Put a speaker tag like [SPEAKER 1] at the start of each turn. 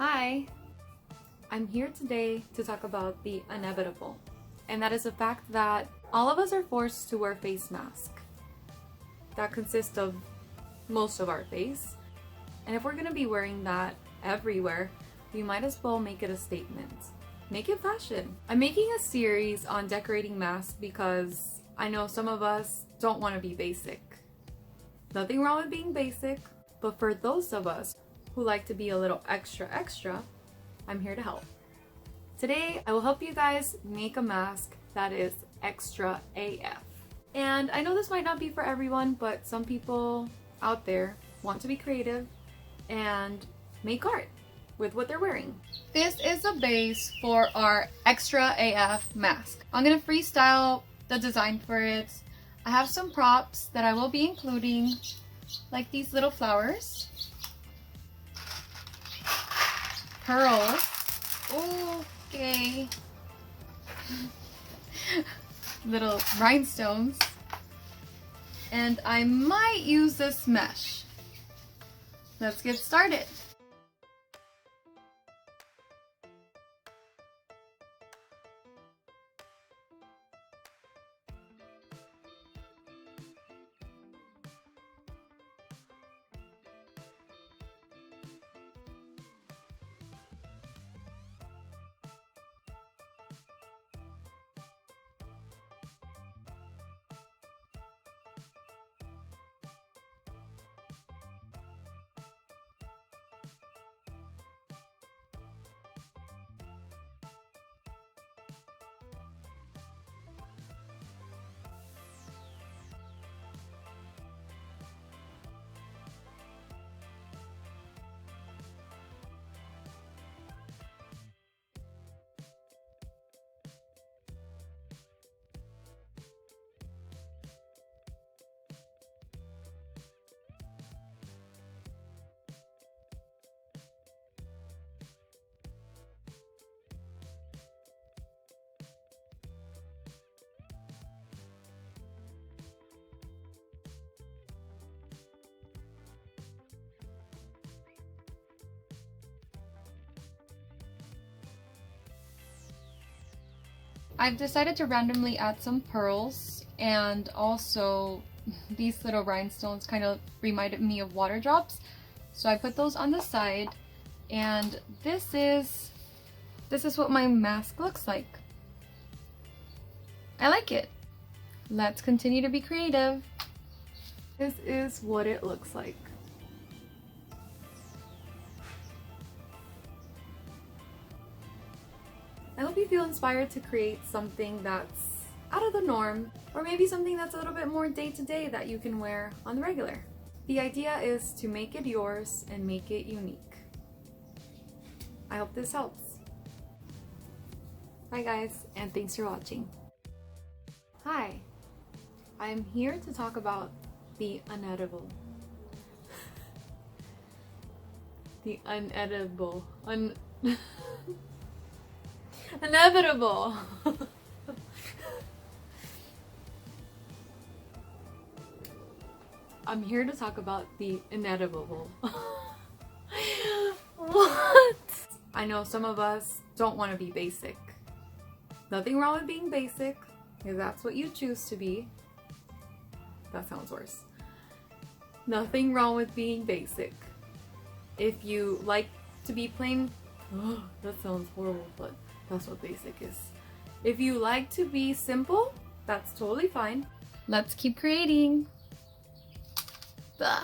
[SPEAKER 1] Hi! I'm here today to talk about the inevitable, and that is the fact that all of us are forced to wear face masks. That consists of most of our face, and if we're going to be wearing that everywhere, we might as well make it a statement. Make it fashion. I'm making a series on decorating masks because I know some of us don't want to be basic. Nothing wrong with being basic, but for those of us who like to be a little extra, I'm here to help. Today, I will help you guys make a mask that is extra AF. And I know this might not be for everyone, but some people out there want to be creative and make art with what they're wearing. This is the base for our extra AF mask. I'm gonna freestyle the design for it. I have some props that I will be including, like these little flowers, pearls, okay, little rhinestones, and I might use this mesh. Let's get started. I've decided to randomly add some pearls, and also these little rhinestones kind of reminded me of water drops, so I put those on the side, and this is what my mask looks like. I like it. Let's continue to be creative. This is what it looks like. I hope you feel inspired to create something that's out of the norm, or maybe something that's a little bit more day-to-day that you can wear on the regular. The idea is to make it yours and make it unique. I hope this helps. Bye guys, and thanks for watching. Hi, I'm here to talk about the inedible. The inedible. Inevitable. I'm here to talk about the inedible. What? I know some of us don't want to be basic. Nothing wrong with being basic, if that's what you choose to be. That sounds worse. Nothing wrong with being basic. If you like to be plain, oh, that sounds horrible, but that's what basic is. If you like to be simple, that's totally fine. Let's keep creating. Blah.